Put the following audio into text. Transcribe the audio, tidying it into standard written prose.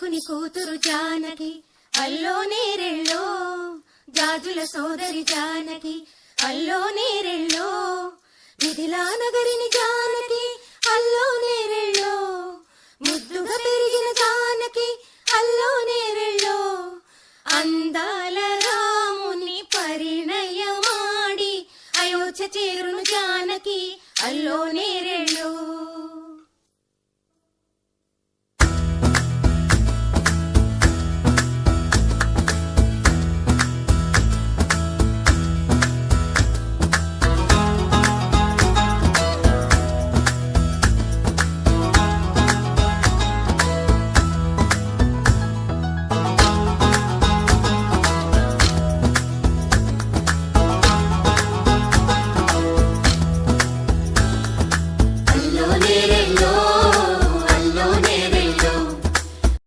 జనకుని కూతురు జానకి అల్లో నేరెళ్ళో, జాజుల సోదరి జానకి అల్లో నేరెళ్ళో, మిథిలా నగరిని జానకి అల్లో నేరెళ్ళో, ముద్దుగా పెరిగిన జానకి అల్లో నేరెళ్ళో, అందాల రాముని పరిణయమాడి అయోధ్య చేరును జానకి అల్లోనే